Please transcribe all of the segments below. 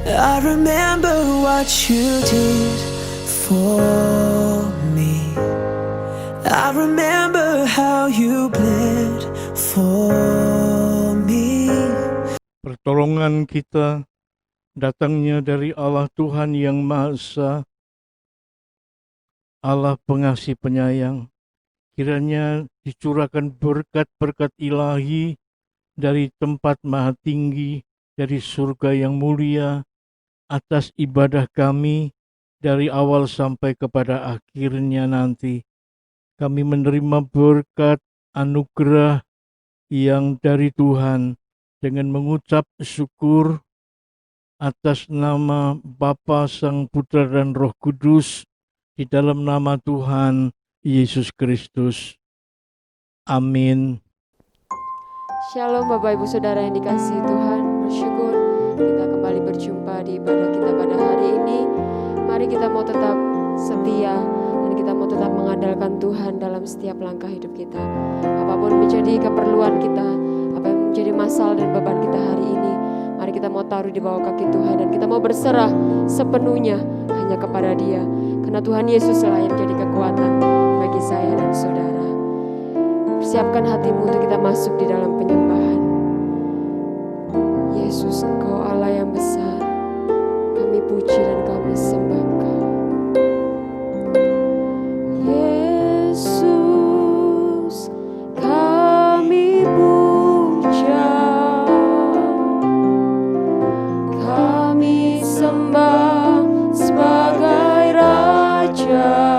I remember what you did for me. I remember how you bled for me. Pertolongan kita datangnya dari Allah Tuhan yang Maha Esa, Allah pengasih penyayang. Kiranya dicurahkan berkat-berkat ilahi dari tempat maha tinggi, dari surga yang mulia, atas ibadah kami dari awal sampai kepada akhirnya nanti. Kami menerima berkat anugerah yang dari Tuhan dengan mengucap syukur atas nama Bapa, Sang Putra dan Roh Kudus, di dalam nama Tuhan Yesus Kristus. Amin. Shalom Bapak Ibu Saudara yang dikasihi Tuhan, bersyukur kita kembali berjumpa di ibadah kita pada hari ini. Mari kita mau tetap setia dan kita mau tetap mengandalkan Tuhan dalam setiap langkah hidup kita. Apapun menjadi keperluan kita, apa yang menjadi masalah dan beban kita hari ini, mari kita mau taruh di bawah kaki Tuhan dan kita mau berserah sepenuhnya hanya kepada Dia. Karena Tuhan Yesuslah yang jadi kekuatan bagi saya dan saudara. Persiapkan hatimu untuk kita masuk di dalam penyembahan. Yesus, Engkau Allah yang besar. Kami puji dan kami sembah Engkau. Yesus, kami puja. Kami sembah sebagai Raja.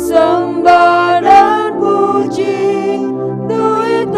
Sembah dan puji, duit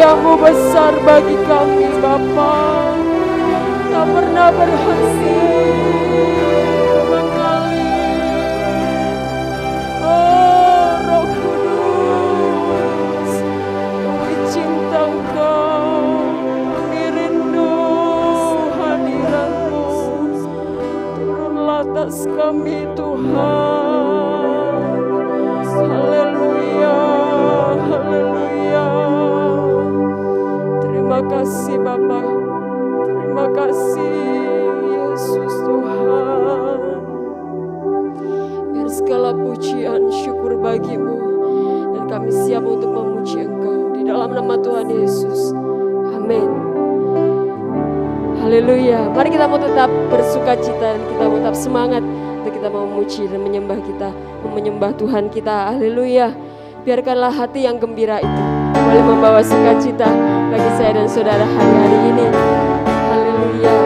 Setia-Mu besar bagi kami Bapa, tak pernah berhenti mengalir. Oh Roh Kudus, kami cinta Engkau, kami rindu hadirat-Mu. Turunlah atas kami Tuhan. Haleluya, haleluya. Terima kasih Bapa, terima kasih Yesus Tuhan. Biar segala pujian syukur bagi-Mu, dan kami siap untuk memuji Engkau di dalam nama Tuhan Yesus. Amin. Haleluya. Mari kita mau tetap bersukacita dan kita mau tetap semangat untuk kita mau memuji dan menyembah Tuhan kita. Haleluya. Biarkanlah hati yang gembira itu boleh membawa sukacita bagi saya dan saudara hari-hari ini. Haleluya.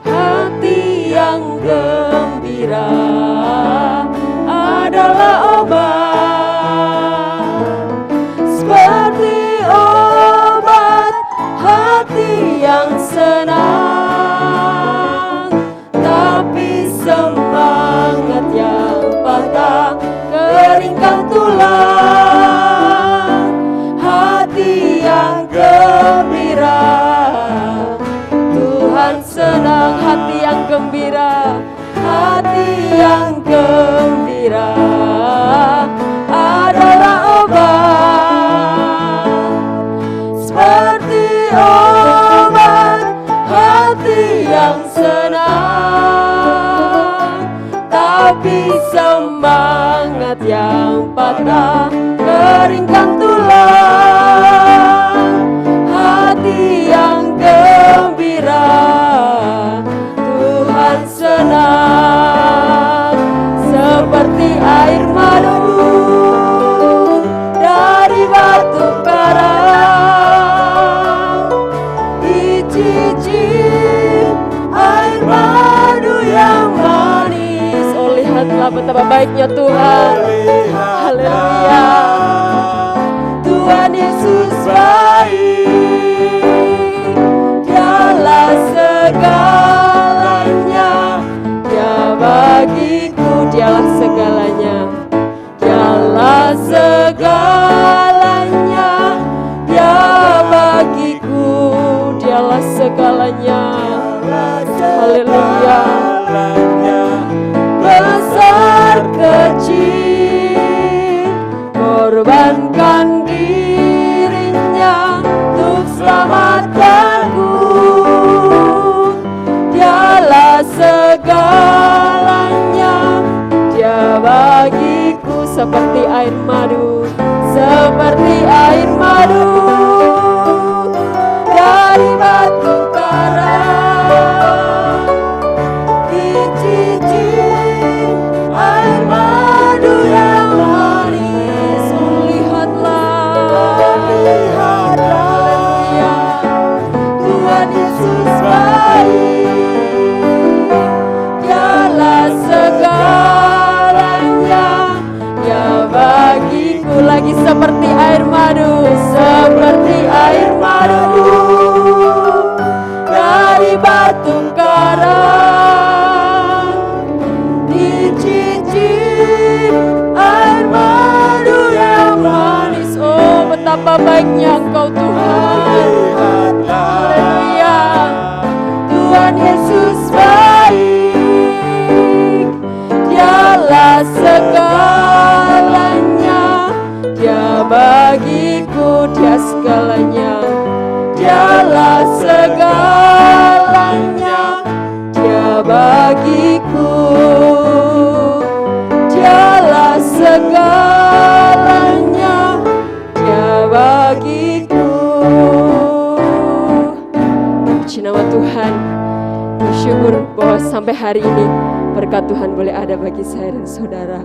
Hati yang gembira adalah obat, seperti obat hati yang senang, tapi semangat yang patah keringkan tulang. Hati yang gembira, Tuhan senang. Hati yang gembira, hati yang gembira adalah obat, seperti obat hati yang senang, tapi semangat yang patah keringkan tulang. Hati yang gembira, Tuhan senang, seperti air madu dari batu karang, dicicip air madu yang manis. Oh lihatlah betapa baiknya Tuhan. Haleluya. Tuhan Yesus baik, Dialah segalanya, Dia bagiku, Dialah segalanya, Dialah segalanya, Dia bagiku, Dialah segalanya. Haleluya. Besar kecil, korbankan dirinya untuk selamatkanku. Dialah segalanya, Dia bagiku, seperti air madu, seperti air madu dari batu karang, dicicip air madu yang manis. Lihatlah, haleluya. Tuhan Yesus baik, Dialah segalanya, Dia bagiku. Lagi seperti air madu, seperti air madu dari batu karang, dicicip air madu yang manis. Oh betapa baiknya Engkau Tuhan. Haleluya. Tuhan Yesus baik, Dialah segalanya, Dia bagiku, Dia segalanya, Dialah segalanya, Dia bagiku, Dialah segalanya, Dia bagiku. Puji nama Tuhan. Bersyukur bahwa sampai hari ini berkat Tuhan boleh ada bagi saya dan saudara.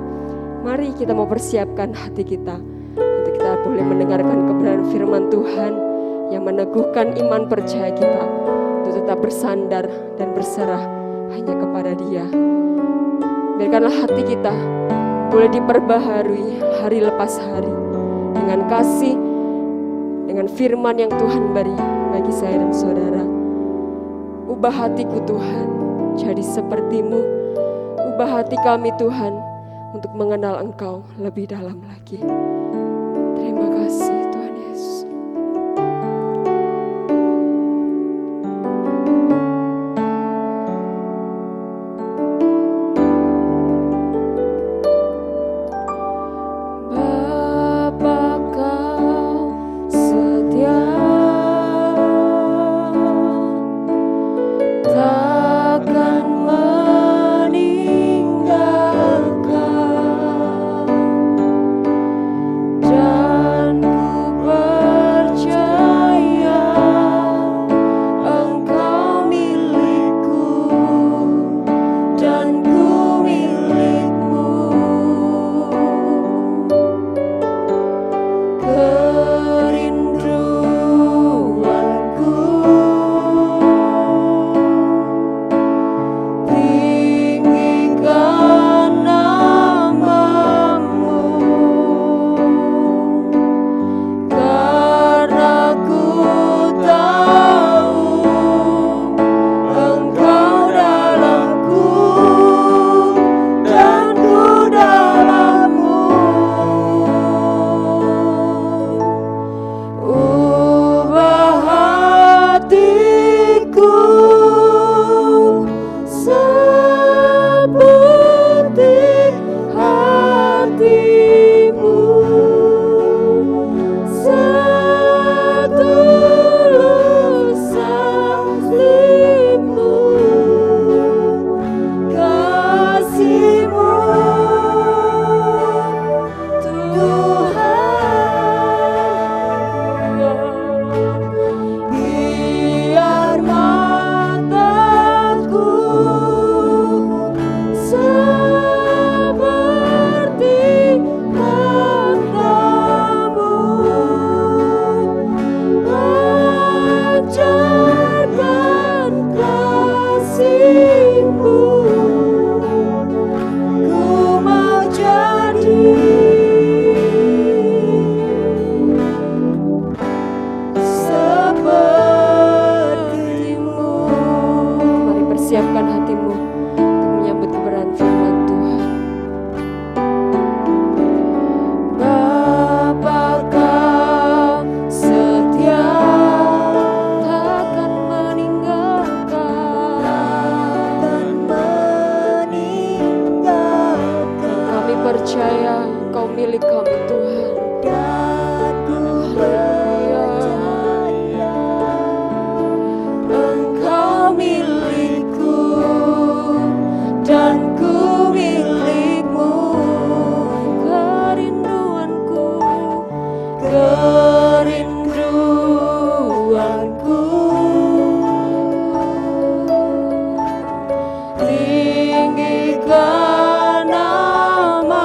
Mari kita mau persiapkan hati kita untuk kita boleh mendengarkan kebenaran firman Tuhan yang meneguhkan iman percaya kita untuk tetap bersandar dan berserah hanya kepada Dia. Biarkanlah hati kita boleh diperbaharui hari lepas hari dengan kasih, dengan firman yang Tuhan beri bagi saya dan saudara. Ubah hatiku Tuhan jadi seperti-Mu. Ubah hati kami Tuhan untuk mengenal Engkau lebih dalam lagi. Terima kasih Tuhan Yesus. Tinggikan namamu.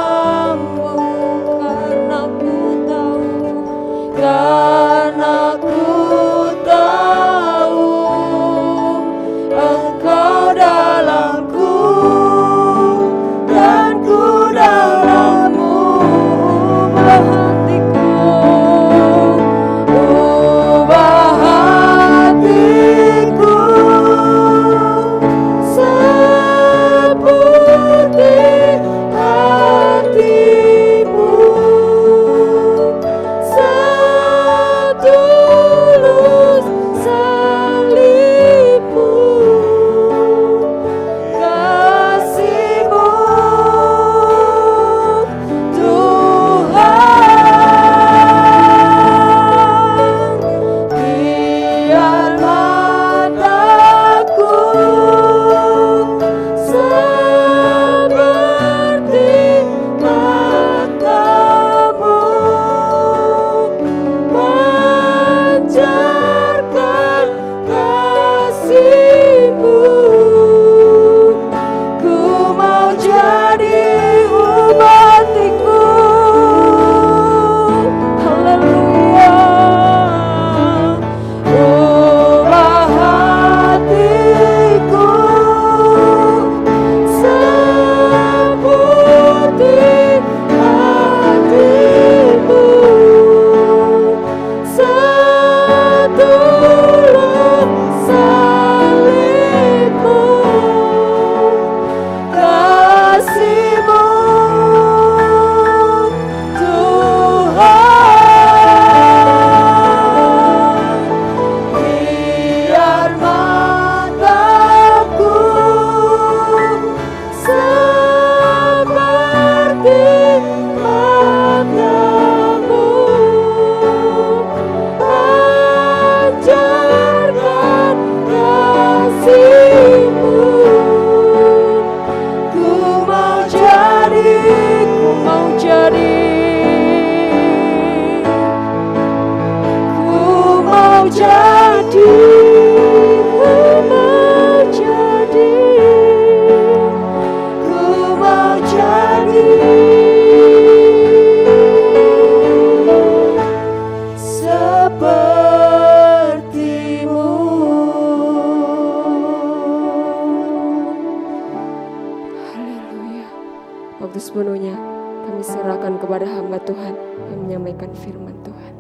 waktu sepenuhnya kami serahkan kepada hamba Tuhan yang menyampaikan firman Tuhan.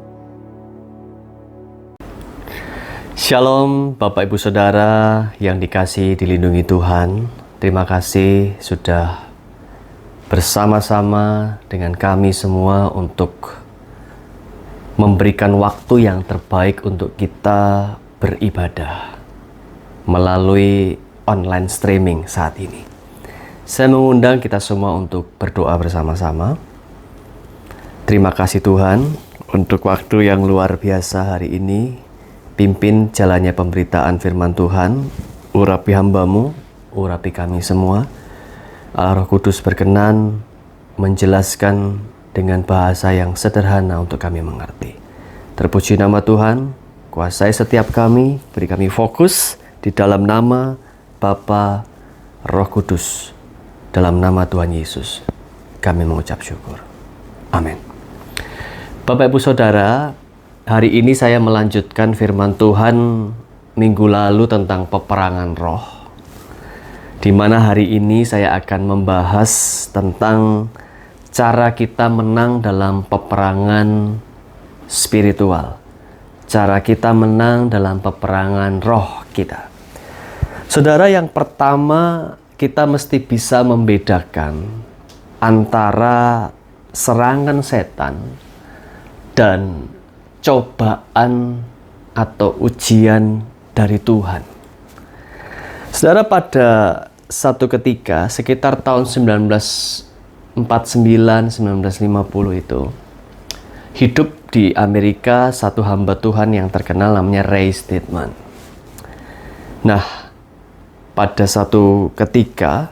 Shalom Bapak Ibu Saudara yang dikasihi dilindungi Tuhan. Terima kasih sudah bersama-sama dengan kami semua untuk memberikan waktu yang terbaik untuk kita beribadah melalui online streaming saat ini. Saya mengundang kita semua untuk berdoa bersama-sama. Terima kasih Tuhan untuk waktu yang luar biasa hari ini. Pimpin jalannya pemberitaan firman Tuhan, urapi hamba-Mu, urapi kami semua. Allah Roh Kudus berkenan menjelaskan dengan bahasa yang sederhana untuk kami mengerti. Terpuji nama Tuhan, kuasai setiap kami, beri kami fokus di dalam nama Bapa, Roh Kudus, dalam nama Tuhan Yesus. Kami mengucap syukur. Amin. Bapak Ibu Saudara, hari ini saya melanjutkan firman Tuhan minggu lalu tentang peperangan roh, di mana hari ini saya akan membahas tentang cara kita menang dalam peperangan spiritual, cara kita menang dalam peperangan roh kita. Saudara, yang pertama kita mesti bisa membedakan antara serangan setan dan cobaan atau ujian dari Tuhan. Saudara, pada satu ketika sekitar tahun 1949-1950 itu hidup di Amerika satu hamba Tuhan yang terkenal namanya Ray Stedman. Nah, pada satu ketika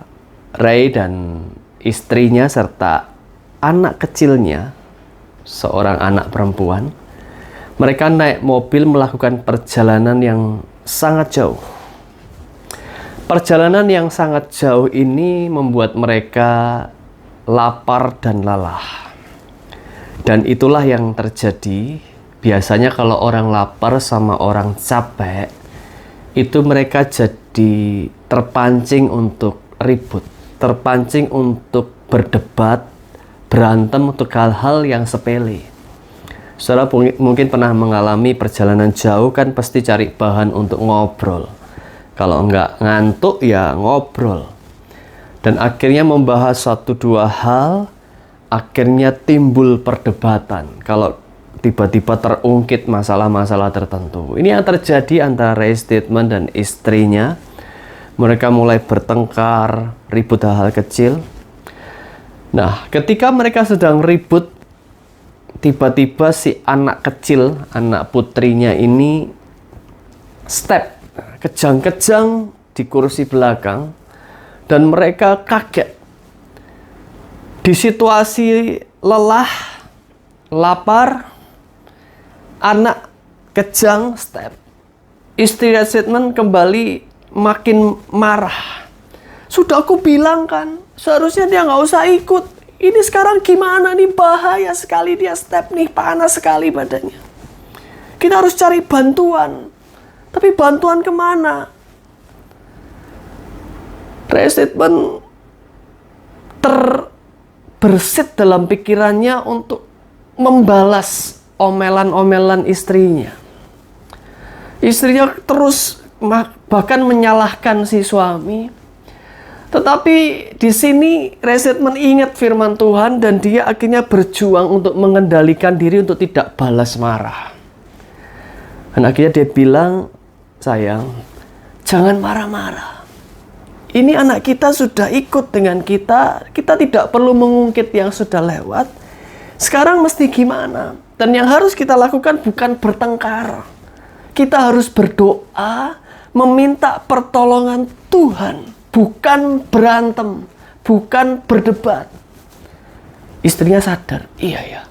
Ray dan istrinya serta anak kecilnya, seorang anak perempuan, mereka naik mobil melakukan perjalanan yang sangat jauh. Perjalanan yang sangat jauh ini membuat mereka lapar dan lelah. Dan itulah yang terjadi. Biasanya kalau orang lapar sama orang capek, itu mereka jadi terpancing untuk ribut, terpancing untuk berdebat, berantem untuk hal-hal yang sepele. Saudara mungkin pernah mengalami perjalanan jauh, kan pasti cari bahan untuk ngobrol. Kalau enggak ngantuk ya ngobrol. Dan akhirnya membahas satu dua hal, akhirnya timbul perdebatan. Kalau tiba-tiba terungkit masalah-masalah tertentu. Ini yang terjadi antara Ray Stedman dan istrinya. Mereka mulai bertengkar, ribut hal-hal kecil. Nah, ketika mereka sedang ribut, tiba-tiba si anak kecil, anak putrinya ini step, kejang-kejang di kursi belakang, dan mereka kaget. Di situasi lelah, lapar, anak kejang step. Istri Stedman kembali makin marah. Sudah aku bilang kan, seharusnya dia nggak usah ikut. Ini sekarang gimana nih, bahaya sekali dia step nih, panas sekali badannya. Kita harus cari bantuan. Tapi bantuan kemana? Ray Stedman terbersit dalam pikirannya untuk membalas omelan-omelan istrinya. Istrinya terus bahkan menyalahkan si suami. Tetapi di sini Ray Stedman ingat firman Tuhan dan dia akhirnya berjuang untuk mengendalikan diri untuk tidak balas marah. Dan akhirnya dia bilang, sayang, jangan marah-marah. Ini anak kita sudah ikut dengan kita tidak perlu mengungkit yang sudah lewat. Sekarang mesti gimana? Dan yang harus kita lakukan bukan bertengkar. Kita harus berdoa, meminta pertolongan Tuhan. Bukan berantem, bukan berdebat. Istrinya sadar, iya ya,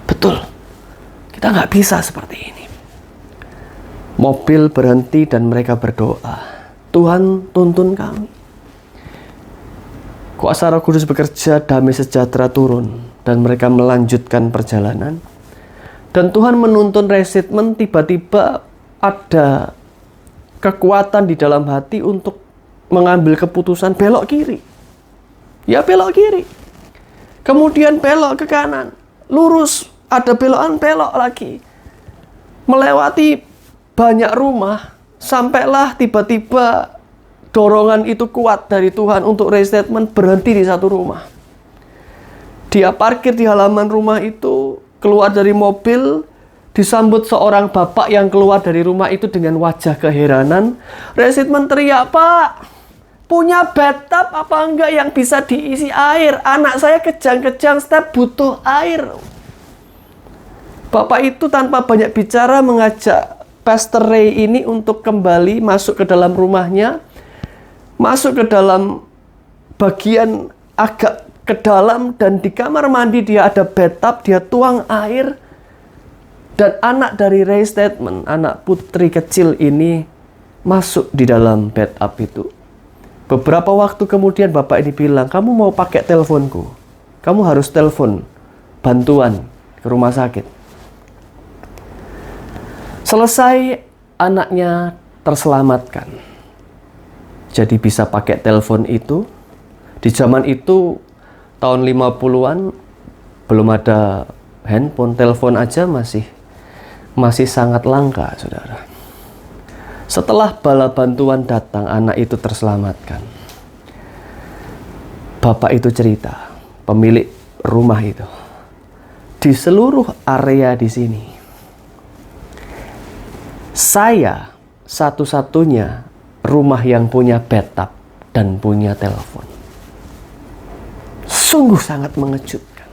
betul, kita nggak bisa seperti ini. Mobil berhenti dan mereka berdoa, Tuhan tuntun kami. Kuasa Roh Kudus bekerja, damai sejahtera turun, dan mereka melanjutkan perjalanan. Dan Tuhan menuntun Ray Stedman, tiba-tiba ada kekuatan di dalam hati untuk mengambil keputusan belok kiri. ya belok kiri. Kemudian belok ke kanan, lurus, ada belokan, belok lagi. Melewati banyak rumah, sampailah tiba-tiba dorongan itu kuat dari Tuhan untuk restatement berhenti di satu rumah. Dia parkir di halaman rumah itu, keluar dari mobil, disambut seorang bapak yang keluar dari rumah itu dengan wajah keheranan. Restatement teriak, "Pak, punya bathtub apa enggak yang bisa diisi air? Anak saya kejang-kejang setiap butuh air." Bapak itu tanpa banyak bicara mengajak Pastor Ray ini untuk kembali masuk ke dalam rumahnya, masuk ke dalam bagian agak ke dalam, dan di kamar mandi dia ada bathtub, dia tuang air, dan anak dari restatement, anak putri kecil ini masuk di dalam bathtub itu. Beberapa waktu kemudian bapak ini bilang, "Kamu mau pakai teleponku, kamu harus telepon bantuan ke rumah sakit." Selesai, anaknya terselamatkan. Jadi bisa pakai telepon itu. Di zaman itu tahun 50-an belum ada handphone, telepon aja masih sangat langka, saudara. Setelah bala bantuan datang, anak itu terselamatkan. Bapak itu cerita, pemilik rumah itu, di seluruh area di sini, saya satu-satunya rumah yang punya bathtub dan punya telepon. Sungguh sangat mengejutkan.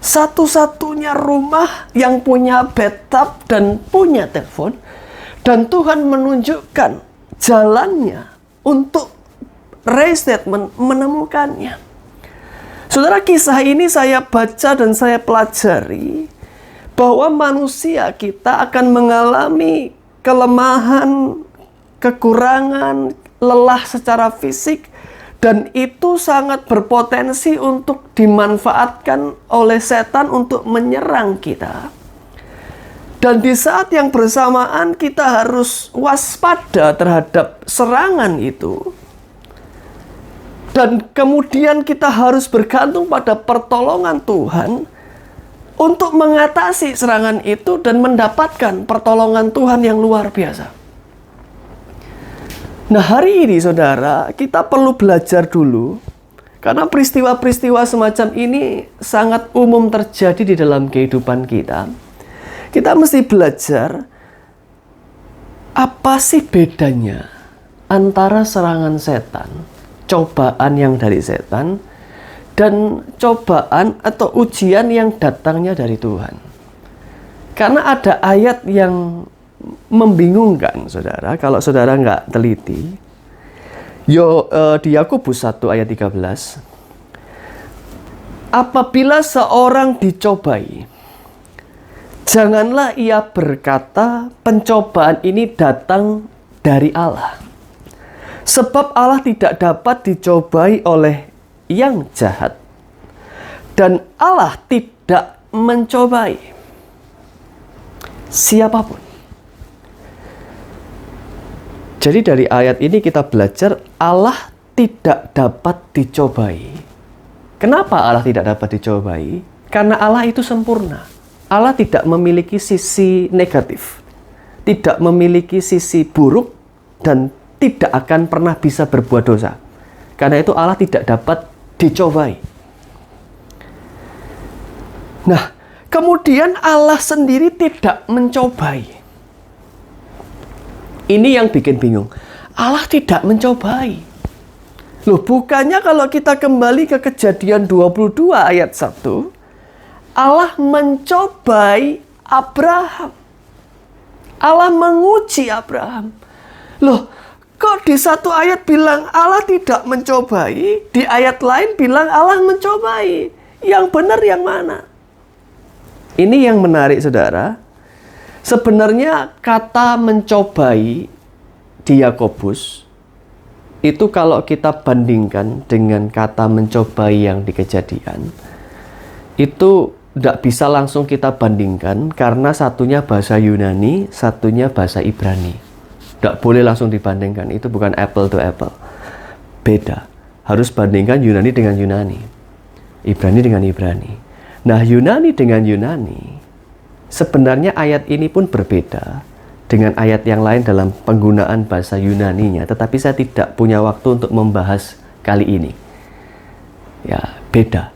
Satu-satunya rumah yang punya bathtub dan punya telepon, dan Tuhan menunjukkan jalannya untuk restatement menemukannya. Saudara, kisah ini saya baca dan saya pelajari bahwa manusia kita akan mengalami kelemahan, kekurangan, lelah secara fisik, dan itu sangat berpotensi untuk dimanfaatkan oleh setan untuk menyerang kita. Dan di saat yang bersamaan kita harus waspada terhadap serangan itu. Dan kemudian kita harus bergantung pada pertolongan Tuhan untuk mengatasi serangan itu dan mendapatkan pertolongan Tuhan yang luar biasa. Nah, hari ini saudara, kita perlu belajar dulu, karena peristiwa-peristiwa semacam ini sangat umum terjadi di dalam kehidupan kita. Kita mesti belajar apa sih bedanya antara serangan setan, cobaan yang dari setan, dan cobaan atau ujian yang datangnya dari Tuhan. Karena ada ayat yang membingungkan, saudara, kalau saudara nggak teliti. Di Yakobus 1 ayat 13, apabila seorang dicobai, janganlah ia berkata pencobaan ini datang dari Allah. Sebab Allah tidak dapat dicobai oleh yang jahat, dan Allah tidak mencobai siapapun. Jadi dari ayat ini kita belajar Allah tidak dapat dicobai. Kenapa Allah tidak dapat dicobai? Karena Allah itu sempurna. Allah tidak memiliki sisi negatif, tidak memiliki sisi buruk, dan tidak akan pernah bisa berbuat dosa. Karena itu Allah tidak dapat dicobai. Nah, kemudian Allah sendiri tidak mencobai. Ini yang bikin bingung. Allah tidak mencobai. Loh, bukannya kalau kita kembali ke Kejadian 22 ayat 1, Allah mencobai Abraham. Allah menguji Abraham. Loh, kok di satu ayat bilang Allah tidak mencobai, di ayat lain bilang Allah mencobai? Yang benar yang mana? Ini yang menarik, saudara. Sebenarnya kata mencobai di Yakobus itu kalau kita bandingkan dengan kata mencobai yang di Kejadian, itu tidak bisa langsung kita bandingkan karena satunya bahasa Yunani, satunya bahasa Ibrani. Tidak boleh langsung dibandingkan, itu bukan apple to apple. Beda. harus bandingkan Yunani dengan Yunani, Ibrani dengan Ibrani. Nah, Yunani dengan Yunani, sebenarnya ayat ini pun berbeda dengan ayat yang lain dalam penggunaan bahasa Yunaninya, tetapi saya tidak punya waktu untuk membahas kali ini. Ya, beda.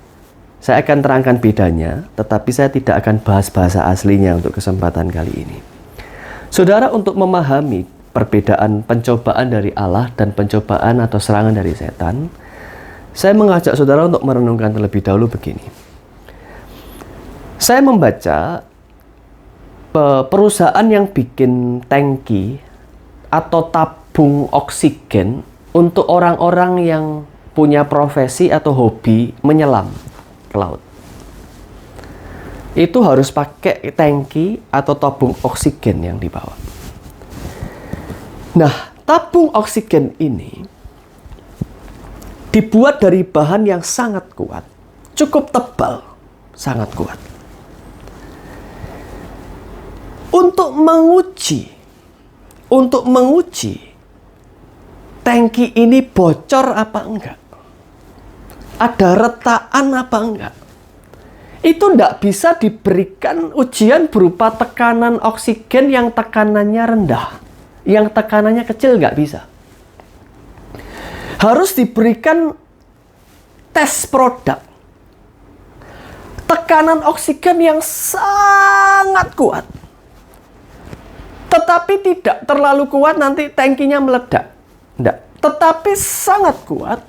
Saya akan terangkan bedanya, tetapi saya tidak akan bahas bahasa aslinya untuk kesempatan kali ini. Saudara, untuk memahami perbedaan pencobaan dari Allah dan pencobaan atau serangan dari setan, saya mengajak saudara untuk merenungkan terlebih dahulu begini. Saya membaca perusahaan yang bikin tangki atau tabung oksigen untuk orang-orang yang punya profesi atau hobi menyelam ke laut. Itu harus pakai tangki atau tabung oksigen yang dibawa. Nah, tabung oksigen ini dibuat dari bahan yang sangat kuat, cukup tebal, sangat kuat. Untuk menguji tangki ini bocor apa enggak, ada retakan apa enggak, itu enggak bisa diberikan ujian berupa tekanan oksigen yang tekanannya rendah, yang tekanannya kecil, enggak bisa. Harus diberikan tes produk, tekanan oksigen yang sangat kuat, tetapi tidak terlalu kuat nanti tangkinya meledak. Enggak. Tetapi sangat kuat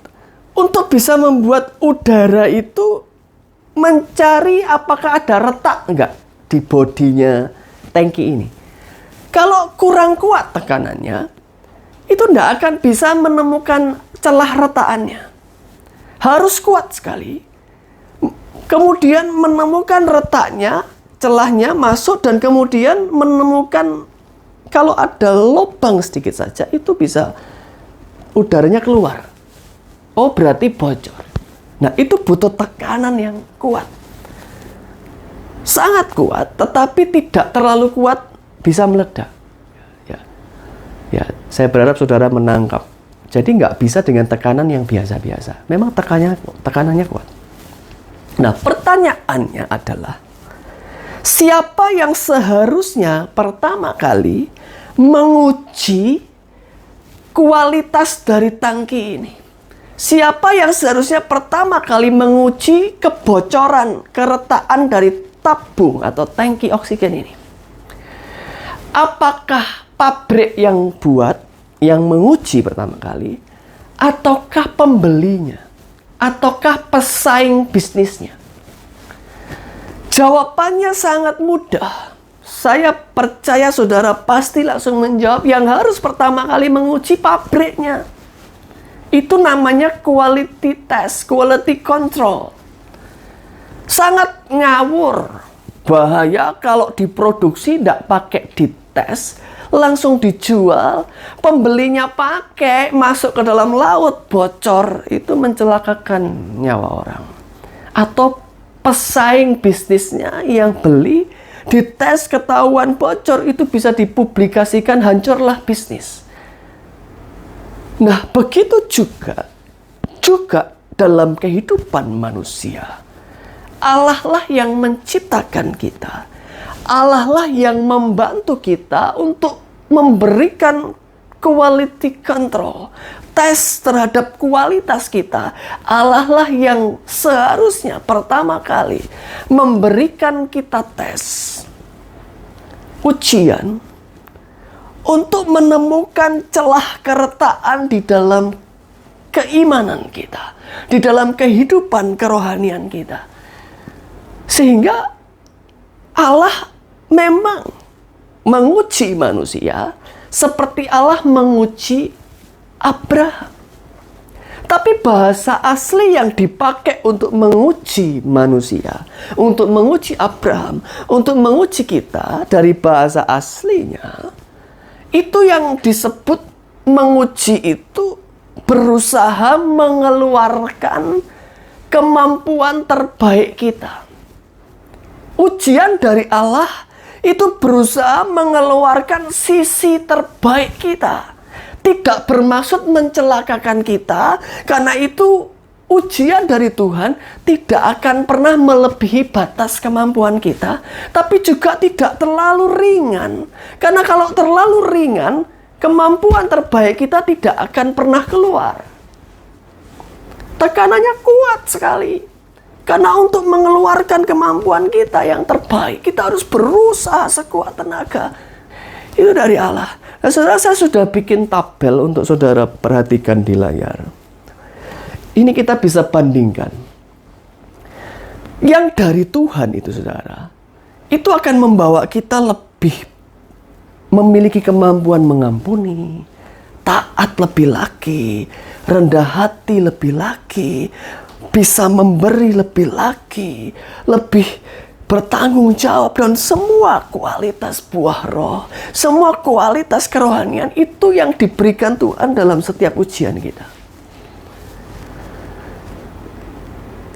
untuk bisa membuat udara itu mencari apakah ada retak enggak di bodinya tangki ini. Kalau kurang kuat tekanannya, itu enggak akan bisa menemukan celah retakannya. Harus kuat sekali. Kemudian menemukan retaknya, celahnya masuk, dan kemudian menemukan kalau ada lubang sedikit saja, itu bisa udaranya keluar. Oh, berarti bocor. Nah, itu butuh tekanan yang kuat. Sangat kuat, tetapi tidak terlalu kuat, bisa meledak. Ya, saya berharap saudara menangkap. Jadi nggak bisa dengan tekanan yang biasa-biasa. Memang tekanannya kuat. Nah, pertanyaannya adalah, siapa yang seharusnya pertama kali menguji kualitas dari tangki ini? Siapa yang seharusnya pertama kali menguji kebocoran, keretakan dari tabung atau tangki oksigen ini? Apakah pabrik yang yang menguji pertama kali, ataukah pembelinya, ataukah pesaing bisnisnya? Jawabannya sangat mudah. Saya percaya saudara pasti langsung menjawab, yang harus pertama kali menguji pabriknya. Itu namanya quality test, quality control. Sangat ngawur. Bahaya kalau diproduksi tidak pakai dites, langsung dijual, pembelinya pakai, masuk ke dalam laut, bocor. Itu mencelakakan nyawa orang. Atau pesaing bisnisnya yang beli, dites ketahuan bocor, itu bisa dipublikasikan, hancurlah bisnis. Nah, begitu juga dalam kehidupan manusia. Allah lah yang menciptakan kita. Allah lah yang membantu kita untuk memberikan quality control, tes terhadap kualitas kita. Allah lah yang seharusnya pertama kali memberikan kita tes, ujian, untuk menemukan celah keretakan di dalam keimanan kita, di dalam kehidupan kerohanian kita. Sehingga Allah memang menguji manusia seperti Allah menguji Abraham. Tapi bahasa asli yang dipakai untuk menguji manusia, untuk menguji Abraham, untuk menguji kita, dari bahasa aslinya, itu yang disebut menguji itu berusaha mengeluarkan kemampuan terbaik kita. Ujian dari Allah itu berusaha mengeluarkan sisi terbaik kita. tidak bermaksud mencelakakan kita, karena itu ujian dari Tuhan tidak akan pernah melebihi batas kemampuan kita, tapi juga tidak terlalu ringan. Karena kalau terlalu ringan, kemampuan terbaik kita tidak akan pernah keluar. Tekanannya kuat sekali. Karena untuk mengeluarkan kemampuan kita yang terbaik, kita harus berusaha sekuat tenaga. Itu dari Allah. Nah, saudara, saya sudah bikin tabel untuk saudara perhatikan di layar. Ini kita bisa bandingkan. Yang dari Tuhan itu, saudara, itu akan membawa kita lebih memiliki kemampuan mengampuni, taat lebih lagi, rendah hati lebih lagi, bisa memberi lebih lagi, lebih bertanggung jawab, dan semua kualitas buah roh, semua kualitas kerohanian itu yang diberikan Tuhan dalam setiap ujian kita.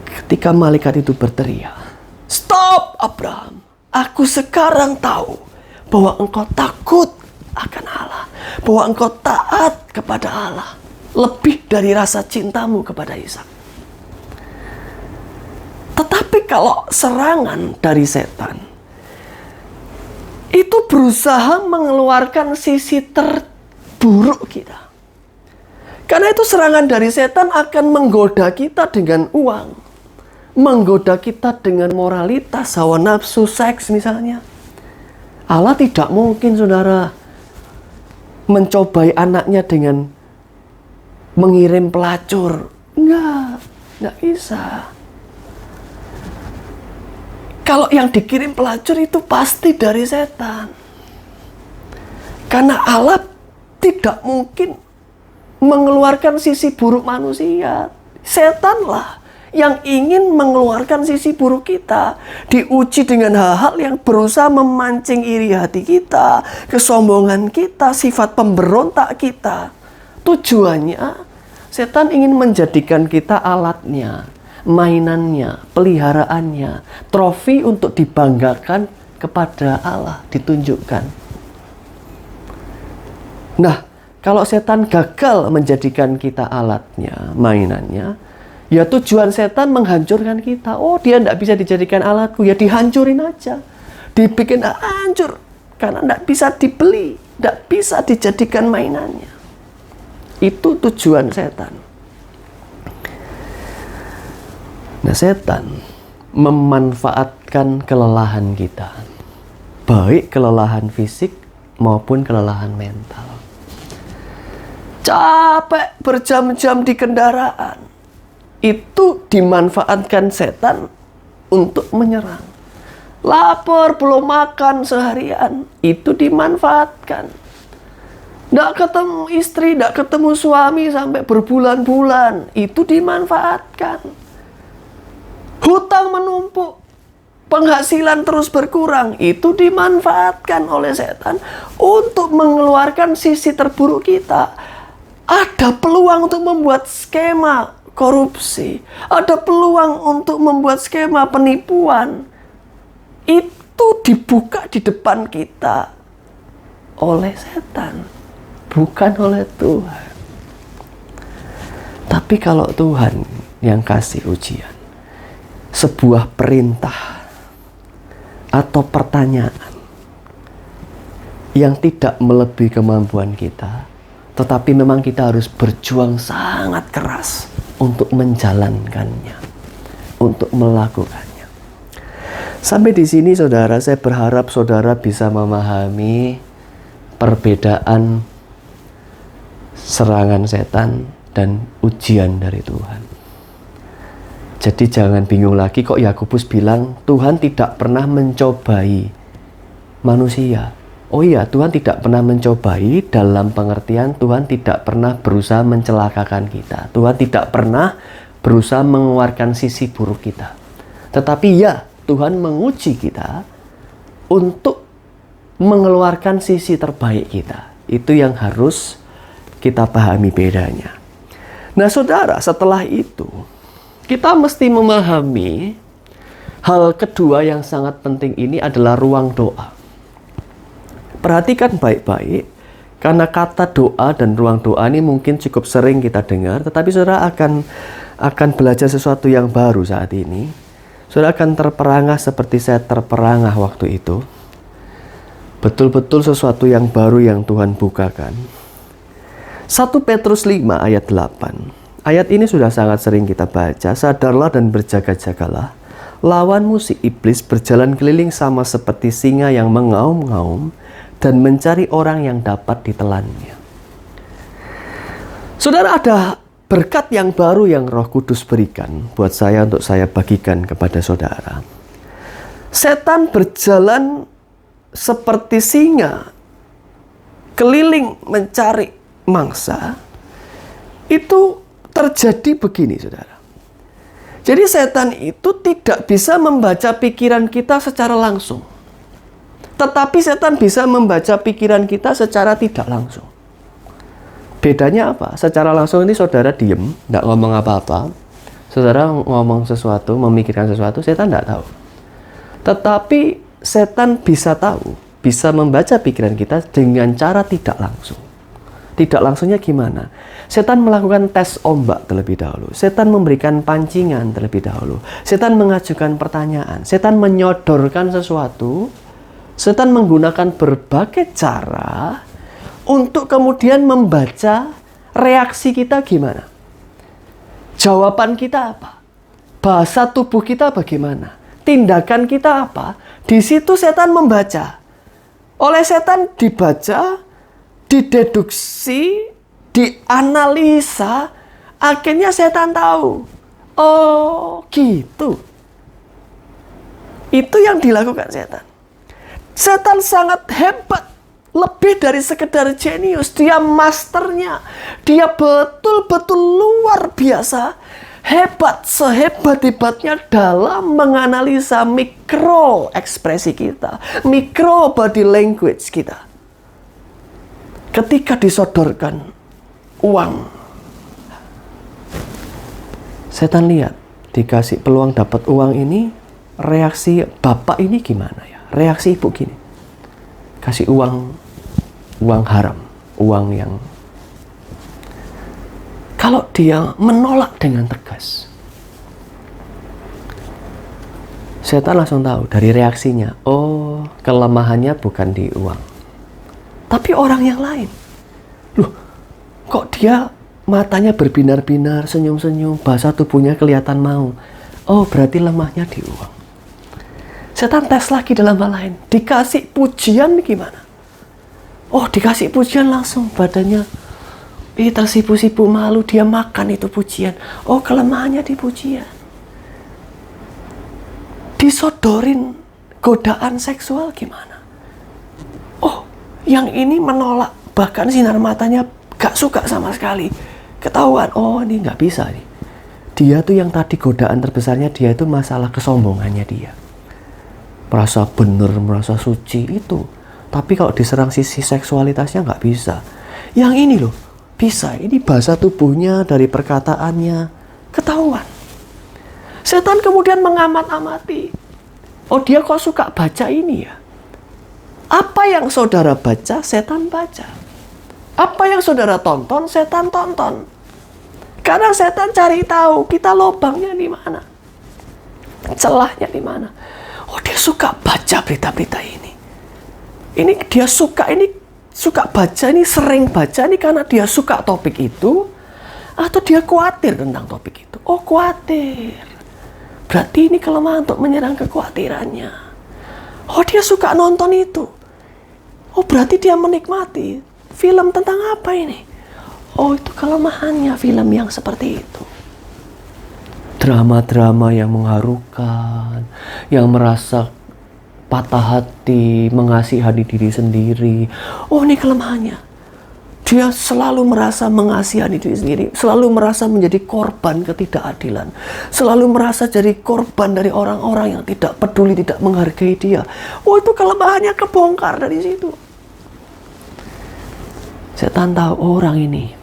Ketika malaikat itu berteriak, "Stop, Abraham, aku sekarang tahu bahwa engkau takut akan Allah, bahwa engkau taat kepada Allah lebih dari rasa cintamu kepada Ishak." Tetapi kalau serangan dari setan itu berusaha mengeluarkan sisi terburuk kita. Karena itu serangan dari setan akan menggoda kita dengan uang, menggoda kita dengan moralitas, hawa nafsu, seks misalnya. Allah tidak mungkin, saudara, mencobai anaknya dengan mengirim pelacur. Enggak bisa. Kalau yang dikirim pelacur itu pasti dari setan. Karena Allah tidak mungkin mengeluarkan sisi buruk manusia. Setanlah yang ingin mengeluarkan sisi buruk kita. Diuji dengan hal-hal yang berusaha memancing iri hati kita, kesombongan kita, sifat pemberontak kita. Tujuannya, setan ingin menjadikan kita alatnya, mainannya, peliharaannya, trofi untuk dibanggakan kepada Allah, ditunjukkan. Nah, kalau setan gagal menjadikan kita alatnya, mainannya, ya tujuan setan menghancurkan kita. Oh, dia tidak bisa dijadikan alatku, ya dihancurin aja. Dibikin hancur, karena tidak bisa dibeli, tidak bisa dijadikan mainannya. Itu tujuan setan. Nah, setan memanfaatkan kelelahan kita, baik kelelahan fisik maupun kelelahan mental. Capek berjam-jam di kendaraan, itu dimanfaatkan setan untuk menyerang. Lapar belum makan seharian, itu dimanfaatkan. Tidak ketemu istri, tidak ketemu suami sampai berbulan-bulan, itu dimanfaatkan. Hutang menumpuk, penghasilan terus berkurang, itu dimanfaatkan oleh setan untuk mengeluarkan sisi terburuk kita. Ada peluang untuk membuat skema korupsi, ada peluang untuk membuat skema penipuan. Itu dibuka di depan kita oleh setan, bukan oleh Tuhan. Tapi kalau Tuhan yang kasih ujian, sebuah perintah atau pertanyaan yang tidak melebihi kemampuan kita, tetapi memang kita harus berjuang sangat keras untuk menjalankannya, untuk melakukannya. Sampai di sini, saudara, saya berharap saudara bisa memahami perbedaan serangan setan dan ujian dari Tuhan. Jadi jangan bingung lagi kok Yakobus bilang Tuhan tidak pernah mencobai manusia. Oh iya, Tuhan tidak pernah mencobai dalam pengertian Tuhan tidak pernah berusaha mencelakakan kita. Tuhan tidak pernah berusaha mengeluarkan sisi buruk kita. Tetapi ya, Tuhan menguji kita untuk mengeluarkan sisi terbaik kita. Itu yang harus kita pahami bedanya. Nah, saudara, setelah itu kita mesti memahami hal kedua yang sangat penting ini adalah ruang doa. Perhatikan baik-baik, Karena kata doa dan ruang doa ini mungkin cukup sering kita dengar, tetapi saudara akan belajar sesuatu yang baru saat ini. Saudara akan terperangah seperti saya terperangah waktu itu. Betul-betul sesuatu yang baru yang Tuhan bukakan. 1 Petrus 5 ayat 8. Ayat ini sudah sangat sering kita baca. Sadarlah dan berjaga-jagalah. Lawanmu si iblis berjalan keliling sama seperti singa yang mengaum-ngaum dan mencari orang yang dapat ditelannya. Saudara, ada berkat yang baru yang Roh Kudus berikan buat saya untuk saya bagikan kepada saudara. Setan berjalan seperti singa keliling mencari mangsa. Itu terjadi begini, saudara. Jadi setan itu tidak bisa membaca pikiran kita secara langsung. Tetapi setan bisa membaca pikiran kita secara tidak langsung. Bedanya apa? Secara langsung ini saudara diem, tidak ngomong apa-apa. Saudara ngomong sesuatu, memikirkan sesuatu, setan tidak tahu. Tetapi setan bisa tahu, bisa membaca pikiran kita dengan cara tidak langsung. Tidak langsungnya gimana? Setan melakukan tes ombak terlebih dahulu. Setan memberikan pancingan terlebih dahulu. Setan mengajukan pertanyaan. Setan menyodorkan sesuatu. Setan menggunakan berbagai cara untuk kemudian membaca reaksi kita gimana. Jawaban kita apa? Bahasa tubuh kita bagaimana? Tindakan kita apa? Di situ setan membaca. Oleh setan dibaca, dideduksi, dianalisa, akhirnya setan tahu. Oh, gitu. Itu yang dilakukan setan. Setan sangat hebat, lebih dari sekedar jenius. Dia masternya, dia betul-betul luar biasa, hebat, sehebat-hebatnya dalam menganalisa mikro ekspresi kita, mikro body language kita. Ketika disodorkan uang, setan lihat, dikasih peluang dapat uang ini, reaksi bapak ini gimana ya? Reaksi ibu gini, kasih uang haram, uang yang kalau dia menolak dengan tegas, setan langsung tahu dari reaksinya, oh kelemahannya bukan di uang, tapi orang yang lain. Loh, kok dia matanya berbinar-binar, senyum-senyum, bahasa tubuhnya kelihatan mau. Oh, berarti lemahnya di uang. Setan tes lagi dalam hal lain. Dikasih pujian gimana? Oh, dikasih pujian langsung badannya tersipu-sipu malu, dia makan itu pujian. Oh, kelemahannya di pujian. Disodorin godaan seksual gimana? Oh, yang ini menolak, bahkan sinar matanya gak suka sama sekali. Ketahuan, oh ini gak bisa nih. Dia tuh yang tadi godaan terbesarnya dia itu masalah kesombongannya dia. Merasa benar, merasa suci itu. Tapi kalau diserang sisi seksualitasnya nggak bisa. Yang ini loh, bisa. Ini bahasa tubuhnya, dari perkataannya, ketahuan. Setan kemudian mengamat-amati. Oh, dia kok suka baca ini ya? Apa yang saudara baca, setan baca. Apa yang saudara tonton, setan tonton. Karena setan cari tahu kita lubangnya di mana. Celahnya di mana. Oh, dia suka baca berita-berita ini. Ini dia suka baca, ini sering baca ini karena dia suka topik itu, atau dia khawatir tentang topik itu. Oh, khawatir. Berarti ini kelemahan untuk menyerang kekhawatirannya. Oh, dia suka nonton itu. Oh, berarti dia menikmati. Film tentang apa ini? Oh, itu kelemahannya film yang seperti itu. Drama-drama yang mengharukan, yang merasa patah hati, mengasihani diri sendiri. Oh, ini kelemahannya. Dia selalu merasa mengasihani diri sendiri, selalu merasa menjadi korban ketidakadilan, selalu merasa jadi korban dari orang-orang yang tidak peduli, tidak menghargai dia. Oh, itu kelemahannya kebongkar dari situ. Setan tahu orang ini,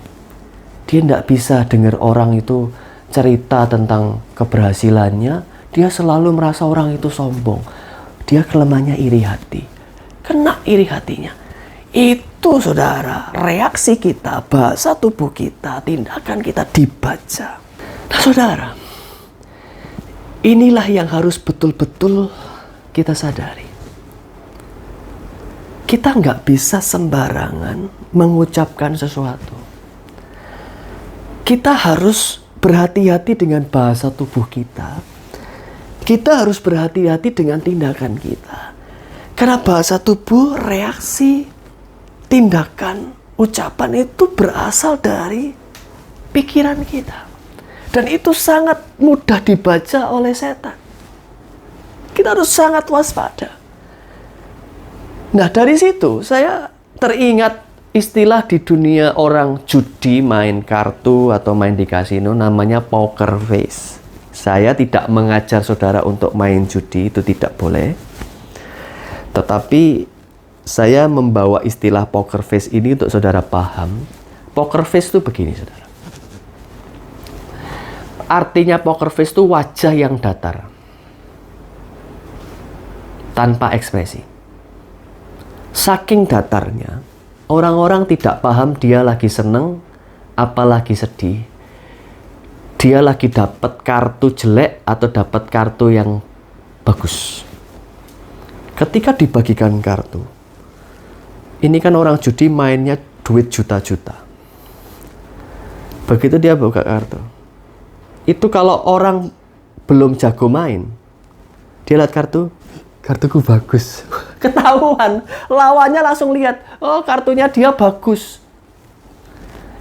dia tidak bisa dengar orang itu cerita tentang keberhasilannya, dia selalu merasa orang itu sombong. Dia kelemahannya iri hati. Kena iri hatinya. begitu saudara, reaksi kita, bahasa tubuh kita, tindakan kita dibaca. Nah saudara, inilah yang harus betul-betul kita sadari. Kita nggak bisa sembarangan mengucapkan sesuatu. Kita harus berhati-hati dengan bahasa tubuh kita. Kita harus berhati-hati dengan tindakan kita. Karena bahasa tubuh, reaksi, tindakan, ucapan itu berasal dari pikiran kita. Dan itu sangat mudah dibaca oleh setan. Kita harus sangat waspada. Nah dari situ saya teringat istilah di dunia orang judi, main kartu atau main di kasino, namanya poker face. Saya tidak mengajar saudara untuk main judi, itu tidak boleh. Tetapi saya membawa istilah poker face ini untuk saudara paham. Poker face itu begini saudara. Artinya poker face itu wajah yang datar, tanpa ekspresi. Saking datarnya, orang-orang tidak paham dia lagi seneng, apalagi sedih. Dia lagi dapat kartu jelek atau dapat kartu yang bagus. Ketika dibagikan kartu, ini kan orang judi mainnya duit juta-juta. Begitu dia buka kartu, itu kalau orang belum jago main, dia lihat kartuku bagus. Ketahuan, lawannya langsung lihat, oh kartunya dia bagus.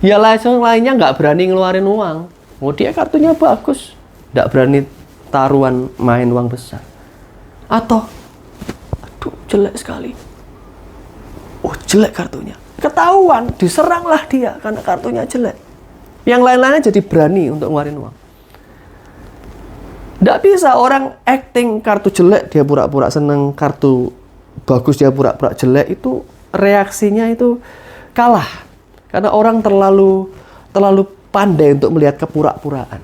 Ya langsung lainnya nggak berani ngeluarin uang. Oh dia kartunya bagus, nggak berani taruhan main uang besar. Atau, aduh jelek sekali. Oh jelek kartunya. Ketahuan, diseranglah dia karena kartunya jelek. Yang lain-lainnya jadi berani untuk ngeluarin uang. Nggak bisa orang acting kartu jelek, dia pura-pura seneng, kartu bagus dia pura-pura jelek, itu reaksinya itu kalah. Karena orang terlalu pandai untuk melihat kepura-puraan.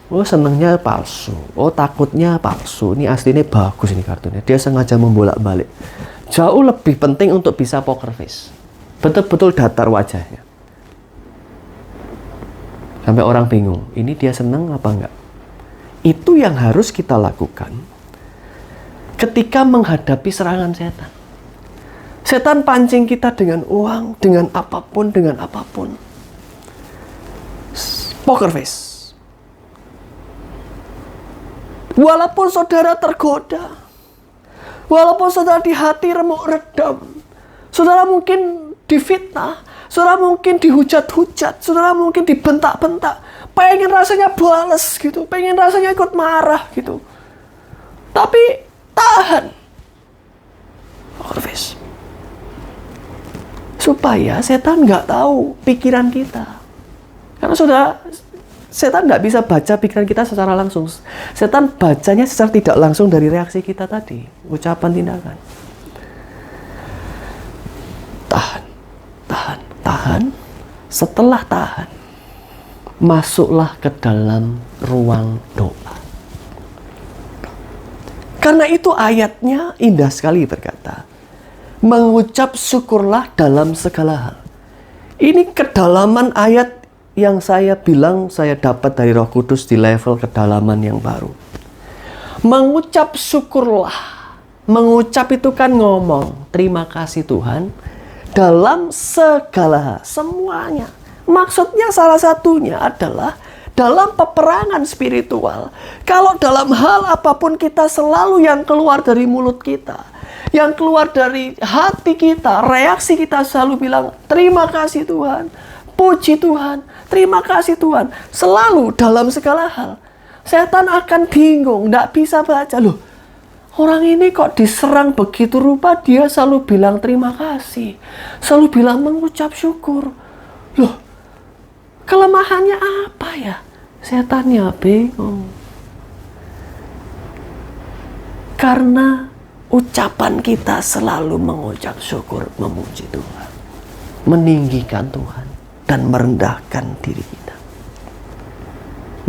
Oh senengnya palsu, oh takutnya palsu, ini aslinya bagus ini kartunya. Dia sengaja membolak-balik. Jauh lebih penting untuk bisa poker face. Betul-betul datar wajahnya. Sampai orang bingung, ini dia seneng apa enggak? Itu yang harus kita lakukan ketika menghadapi serangan setan. Setan pancing kita dengan uang, dengan apapun, Poker face. Walaupun saudara tergoda, walaupun saudara di hati remuk redam, saudara mungkin difitnah, saudara mungkin dihujat-hujat, saudara mungkin dibentak-bentak, pengen rasanya bales gitu, pengen rasanya ikut marah gitu. Tapi tahan. Poker face. Supaya setan nggak tahu pikiran kita. Karena setan nggak bisa baca pikiran kita secara langsung. Setan bacanya secara tidak langsung dari reaksi kita tadi, ucapan, tindakan. Tahan. Setelah tahan, masuklah ke dalam ruang doa. Karena itu ayatnya indah sekali berkata, mengucap syukurlah dalam segala hal. Ini kedalaman ayat yang saya bilang saya dapat dari Roh Kudus di level kedalaman yang baru. Mengucap syukurlah. Mengucap itu kan ngomong, terima kasih Tuhan, dalam segala hal, semuanya. Maksudnya salah satunya adalah dalam peperangan spiritual. Kalau dalam hal apapun kita selalu yang keluar dari mulut kita, yang keluar dari hati kita, reaksi kita selalu bilang, terima kasih Tuhan, puji Tuhan, terima kasih Tuhan. Selalu dalam segala hal. Setan akan bingung, tidak bisa baca. Loh, orang ini kok diserang begitu rupa, dia selalu bilang terima kasih. Selalu bilang mengucap syukur. Loh, kelemahannya apa ya? Setannya bingung. Karena ucapan kita selalu mengucap syukur, memuji Tuhan, meninggikan Tuhan, dan merendahkan diri kita.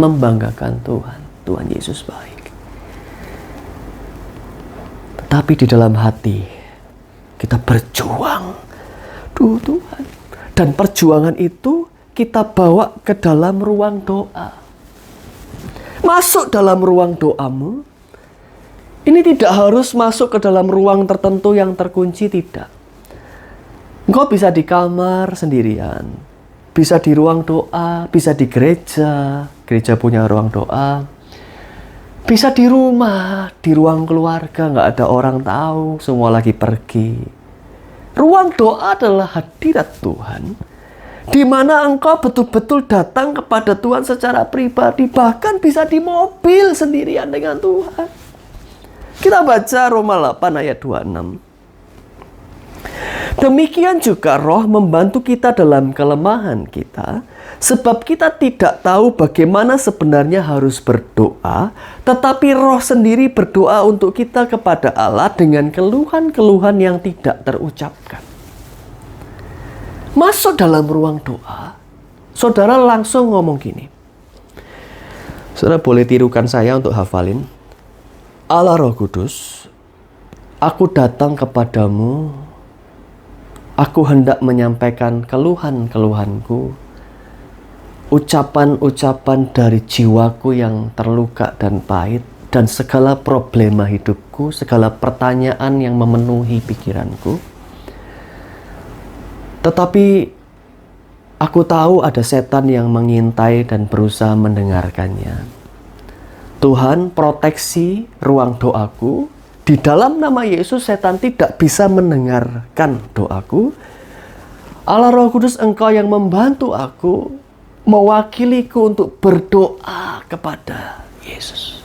Membanggakan Tuhan, Tuhan Yesus baik. Tetapi di dalam hati, kita berjuang. Duh Dan perjuangan itu kita bawa ke dalam ruang doa. Masuk dalam ruang doamu. Ini tidak harus masuk ke dalam ruang tertentu yang terkunci, tidak. Engkau bisa di kamar sendirian, bisa di ruang doa, bisa di gereja, gereja punya ruang doa, bisa di rumah, di ruang keluarga, nggak ada orang tahu, semua lagi pergi. Ruang doa adalah hadirat Tuhan, di mana engkau betul-betul datang kepada Tuhan secara pribadi, bahkan bisa di mobil sendirian dengan Tuhan. Kita baca Roma 8 ayat 26. Demikian juga Roh membantu kita dalam kelemahan kita, sebab kita tidak tahu bagaimana sebenarnya harus berdoa, tetapi Roh sendiri berdoa untuk kita kepada Allah dengan keluhan-keluhan yang tidak terucapkan. Masuk dalam ruang doa, saudara langsung ngomong gini. Saudara boleh tirukan saya untuk hafalin. Allah Roh Kudus, aku datang kepadamu. Aku hendak menyampaikan keluhan-keluhanku, ucapan-ucapan dari jiwaku yang terluka dan pahit, dan segala problema hidupku, segala pertanyaan yang memenuhi pikiranku. Tetapi aku tahu ada setan yang mengintai dan berusaha mendengarkannya. Tuhan, proteksi ruang doaku. Di dalam nama Yesus, setan tidak bisa mendengarkan doaku. Allah Roh Kudus, Engkau yang membantu aku, mewakiliku untuk berdoa kepada Yesus.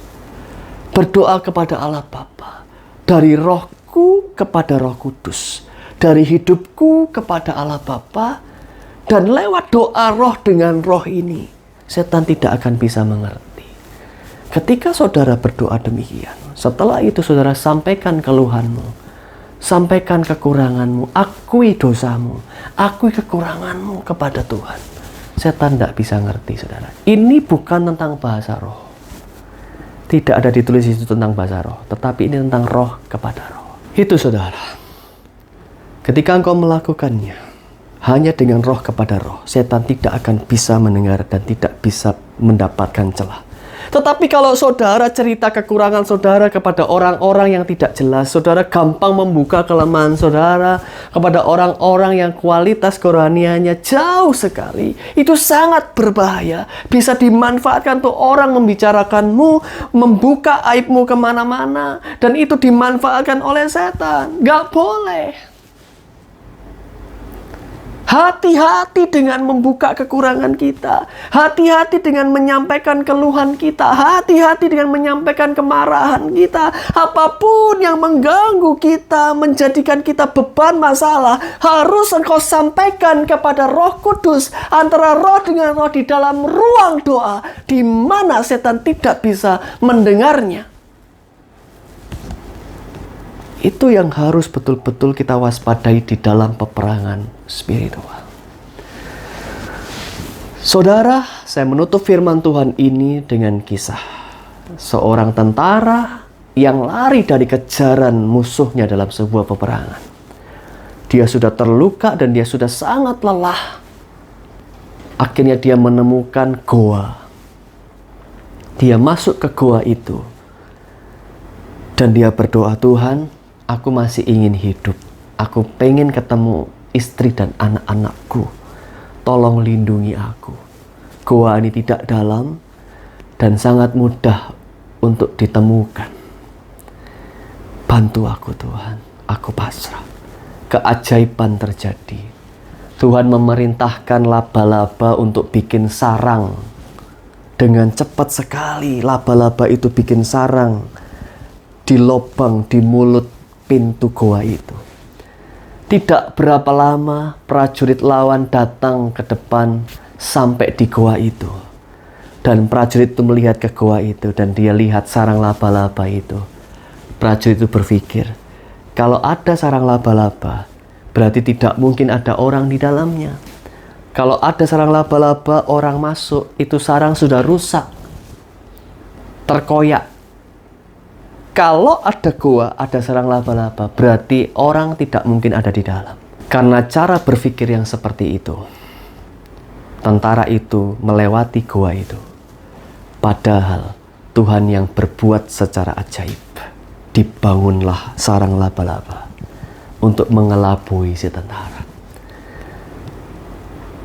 Berdoa kepada Allah Bapa. Dari rohku kepada Roh Kudus. Dari hidupku kepada Allah Bapa. Dan lewat doa roh dengan roh ini, setan tidak akan bisa mengerti. Ketika saudara berdoa demikian, setelah itu saudara sampaikan keluhanmu, sampaikan kekuranganmu, akui dosamu, akui kekuranganmu kepada Tuhan. Setan tidak bisa ngerti, saudara. Ini bukan tentang bahasa roh. Tidak ada ditulis itu tentang bahasa roh, tetapi ini tentang roh kepada roh. Itu saudara. Ketika engkau melakukannya, hanya dengan roh kepada roh, setan tidak akan bisa mendengar dan tidak bisa mendapatkan celah. Tetapi kalau saudara cerita kekurangan saudara kepada orang-orang yang tidak jelas, saudara gampang membuka kelemahan saudara kepada orang-orang yang kualitas kerohaniannya jauh sekali. Itu sangat berbahaya. Bisa dimanfaatkan tuh orang membicarakanmu, membuka aibmu kemana-mana. Dan itu dimanfaatkan oleh setan. Gak boleh. Hati-hati dengan membuka kekurangan kita. Hati-hati dengan menyampaikan keluhan kita. Hati-hati dengan menyampaikan kemarahan kita. Apapun yang mengganggu kita, menjadikan kita beban masalah, harus engkau sampaikan kepada Roh Kudus. Antara roh dengan roh di dalam ruang doa, di mana setan tidak bisa mendengarnya. Itu yang harus betul-betul kita waspadai di dalam peperangan spiritual. Saudara, saya menutup firman Tuhan ini dengan kisah seorang tentara yang lari dari kejaran musuhnya dalam sebuah peperangan. Dia sudah terluka dan dia sudah sangat lelah. Akhirnya dia menemukan goa. Dia masuk ke goa itu. Dan dia berdoa, Tuhan, aku masih ingin hidup. Aku pengen ketemu istri dan anak-anakku. Tolong lindungi aku. Goa ini tidak dalam dan sangat mudah untuk ditemukan. Bantu aku Tuhan. Aku pasrah. Keajaiban terjadi. Tuhan memerintahkan laba-laba untuk bikin sarang. Dengan cepat sekali laba-laba itu bikin sarang di lubang di mulut pintu goa itu. Tidak berapa lama prajurit lawan datang ke depan sampai di goa itu. Dan prajurit itu melihat ke goa itu dan dia lihat sarang laba-laba itu. Prajurit itu berpikir, kalau ada sarang laba-laba, berarti tidak mungkin ada orang di dalamnya. Kalau ada sarang laba-laba, orang masuk, itu sarang sudah rusak, terkoyak. Kalau ada goa, ada sarang laba-laba, berarti orang tidak mungkin ada di dalam. Karena cara berpikir yang seperti itu, tentara itu melewati gua itu. Padahal Tuhan yang berbuat secara ajaib. Dibangunlah sarang laba-laba untuk mengelabui si tentara.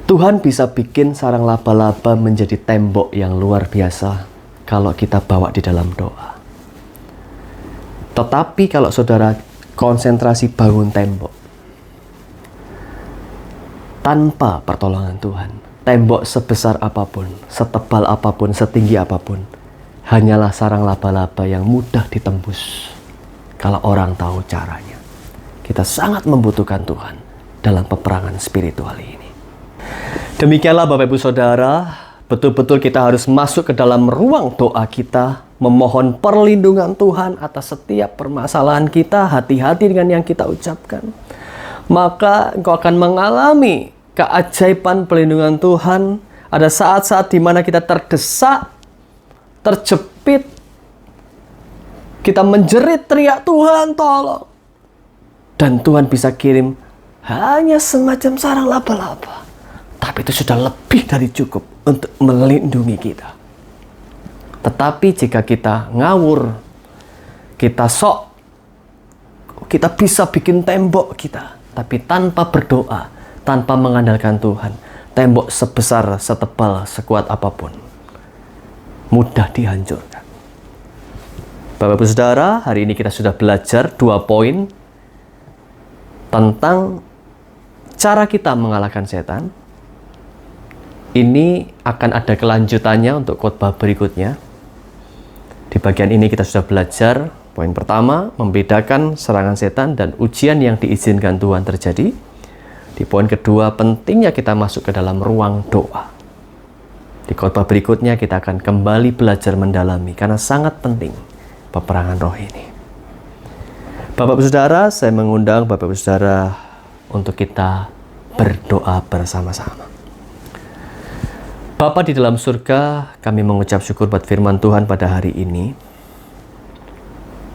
Tuhan bisa bikin sarang laba-laba menjadi tembok yang luar biasa kalau kita bawa di dalam doa. Tetapi kalau saudara konsentrasi bangun tembok tanpa pertolongan Tuhan, tembok sebesar apapun, setebal apapun, setinggi apapun, hanyalah sarang laba-laba yang mudah ditembus kalau orang tahu caranya. Kita sangat membutuhkan Tuhan dalam peperangan spiritual ini. Demikianlah Bapak Ibu Saudara, betul-betul kita harus masuk ke dalam ruang doa kita, memohon perlindungan Tuhan atas setiap permasalahan kita. Hati-hati dengan yang kita ucapkan. Maka engkau akan mengalami keajaiban perlindungan Tuhan. Ada saat-saat di mana kita terdesak, terjepit, kita menjerit teriak, Tuhan tolong. Dan Tuhan bisa kirim hanya semacam sarang laba-laba. Tapi itu sudah lebih dari cukup untuk melindungi kita. Tetapi jika kita ngawur, kita sok, kita bisa bikin tembok kita. Tapi tanpa berdoa, tanpa mengandalkan Tuhan, tembok sebesar, setebal, sekuat apapun, mudah dihancurkan. Bapak Ibu Saudara, hari ini kita sudah belajar 2 poin tentang cara kita mengalahkan setan. Ini akan ada kelanjutannya untuk khotbah berikutnya. Di bagian ini kita sudah belajar poin pertama, membedakan serangan setan dan ujian yang diizinkan Tuhan terjadi. Di poin kedua, pentingnya kita masuk ke dalam ruang doa. Di khotbah berikutnya kita akan kembali belajar mendalami karena sangat penting peperangan roh ini. Bapak Ibu Saudara, saya mengundang Bapak Ibu Saudara untuk kita berdoa bersama-sama. Bapa di dalam surga, kami mengucap syukur buat firman Tuhan pada hari ini.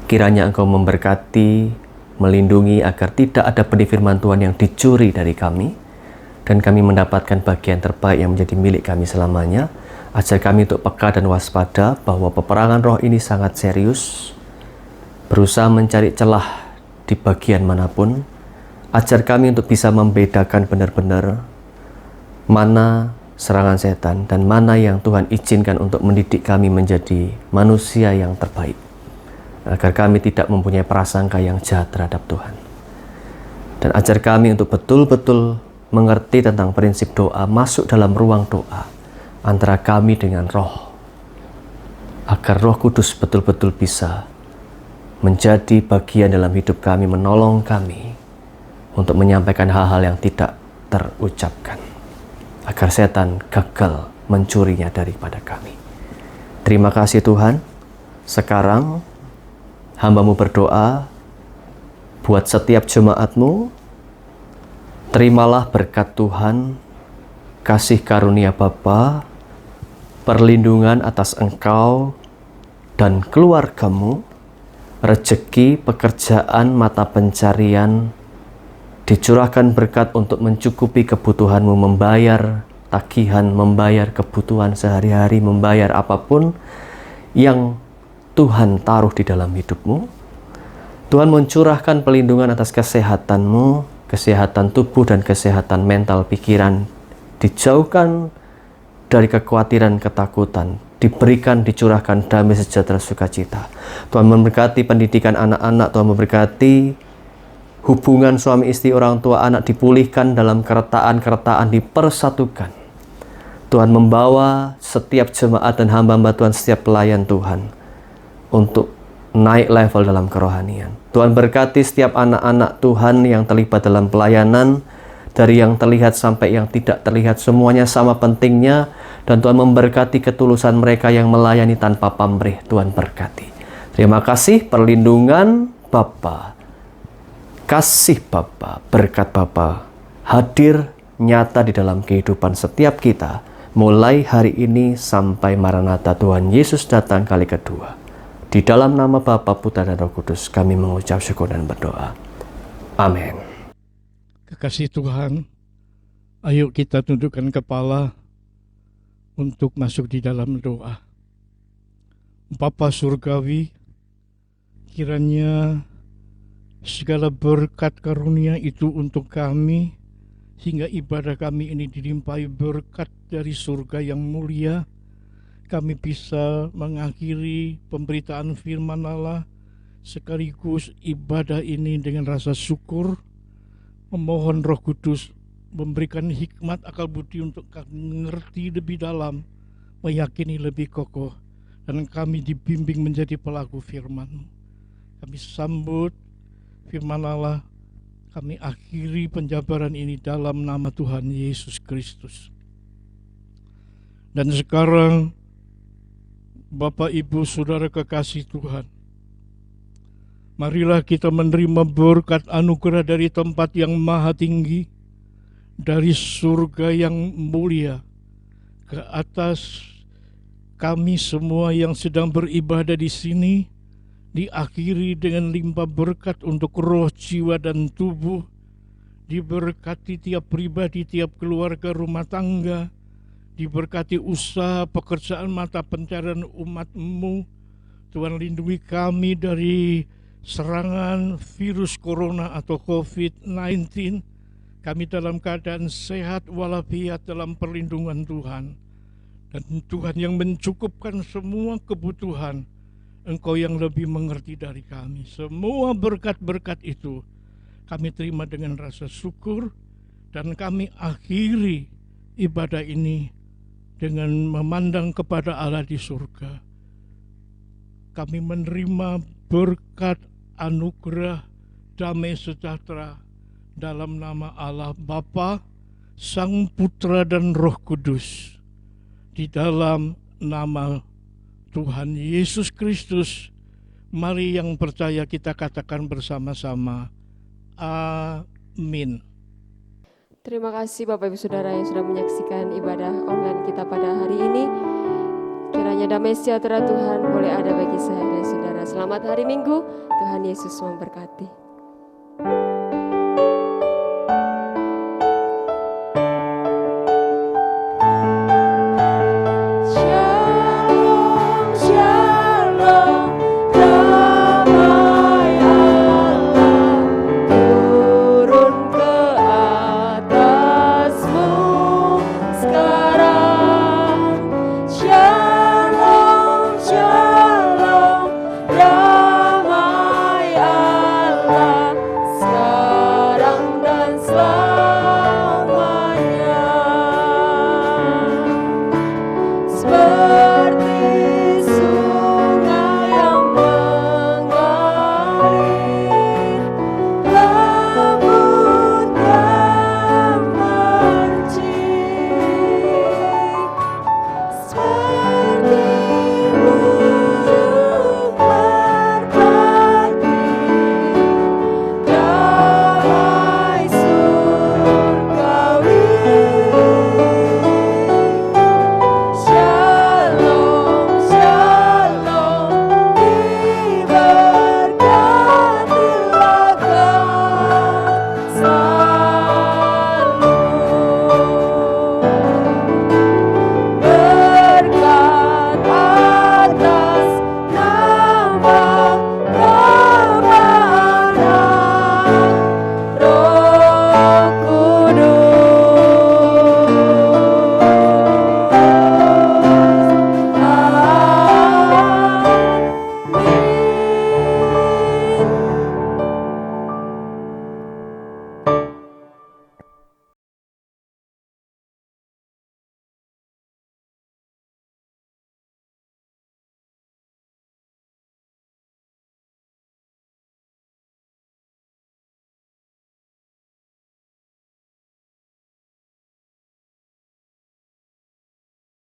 Kiranya Engkau memberkati, melindungi agar tidak ada benih firman Tuhan yang dicuri dari kami, dan kami mendapatkan bagian terbaik yang menjadi milik kami selamanya. Ajar kami untuk peka dan waspada bahwa peperangan roh ini sangat serius, berusaha mencari celah di bagian manapun. Ajar kami untuk bisa membedakan benar-benar mana serangan setan dan mana yang Tuhan izinkan untuk mendidik kami menjadi manusia yang terbaik, agar kami tidak mempunyai prasangka yang jahat terhadap Tuhan. Dan ajar kami untuk betul-betul mengerti tentang prinsip doa, masuk dalam ruang doa antara kami dengan roh, agar Roh Kudus betul-betul bisa menjadi bagian dalam hidup kami, menolong kami untuk menyampaikan hal-hal yang tidak terucapkan, agar setan gagal mencurinya daripada kami. Terima kasih Tuhan. Sekarang hamba-Mu berdoa buat setiap jemaat-Mu. Terimalah berkat Tuhan, kasih karunia Bapa, perlindungan atas Engkau dan keluarga-Mu, rezeki, pekerjaan, mata pencarian, dicurahkan berkat untuk mencukupi kebutuhan-Mu, membayar tagihan, membayar kebutuhan sehari-hari, membayar apapun yang Tuhan taruh di dalam hidup-Mu. Tuhan mencurahkan pelindungan atas kesehatan-Mu, kesehatan tubuh dan kesehatan mental pikiran, dijauhkan dari kekhawatiran, ketakutan, diberikan, dicurahkan damai sejahtera sukacita. Tuhan memberkati pendidikan anak-anak, Tuhan memberkati hubungan suami istri, orang tua, anak dipulihkan dalam keretaan dipersatukan. Tuhan membawa setiap jemaat dan hamba-hamba Tuhan, setiap pelayan Tuhan untuk naik level dalam kerohanian. Tuhan berkati setiap anak-anak Tuhan yang terlibat dalam pelayanan, dari yang terlihat sampai yang tidak terlihat, semuanya sama pentingnya. Dan Tuhan memberkati ketulusan mereka yang melayani tanpa pamrih. Tuhan berkati. Terima kasih perlindungan Bapa, kasih Bapa, berkat Bapa hadir nyata di dalam kehidupan setiap kita, mulai hari ini sampai Maranatha Tuhan Yesus datang kali kedua. Di dalam nama Bapa, Putra dan Roh Kudus kami mengucap syukur dan berdoa. Amin. Kekasih Tuhan, ayo kita tundukkan kepala untuk masuk di dalam doa. Bapa Surgawi, kiranya segala berkat karunia itu untuk kami, sehingga ibadah kami ini dilimpahi berkat dari surga yang mulia. Kami bisa mengakhiri pemberitaan firman Allah sekaligus ibadah ini dengan rasa syukur, memohon Roh Kudus memberikan hikmat akal budi untuk kami mengerti lebih dalam, meyakini lebih kokoh, dan kami dibimbing menjadi pelaku firman-Mu. Kami sambut firman Allah, kami akhiri penjabaran ini dalam nama Tuhan Yesus Kristus. Dan sekarang, Bapak, Ibu, Saudara kekasih Tuhan, marilah kita menerima berkat anugerah dari tempat yang maha tinggi, dari surga yang mulia, ke atas kami semua yang sedang beribadah di sini, diakhiri dengan limpah berkat untuk roh, jiwa, dan tubuh, diberkati tiap pribadi, tiap keluarga, rumah tangga, diberkati usaha, pekerjaan, mata pencarian umat-Mu. Tuhan, lindungi kami dari serangan virus corona atau COVID-19. Kami dalam keadaan sehat walafiat dalam perlindungan Tuhan. Dan Tuhan yang mencukupkan semua kebutuhan, Engkau yang lebih mengerti dari kami. Semua berkat-berkat itu kami terima dengan rasa syukur, dan kami akhiri ibadah ini dengan memandang kepada Allah di surga. Kami menerima berkat anugerah damai sejahtera dalam nama Allah Bapa, Sang Putra, dan Roh Kudus. Di dalam nama Tuhan Yesus Kristus, mari yang percaya kita katakan bersama-sama, amin. Terima kasih Bapak Ibu Saudara yang sudah menyaksikan ibadah online kita pada hari ini. Kiranya damai sejahtera Tuhan boleh ada bagi saya dan saudara. Selamat hari Minggu, Tuhan Yesus memberkati. Selamanya.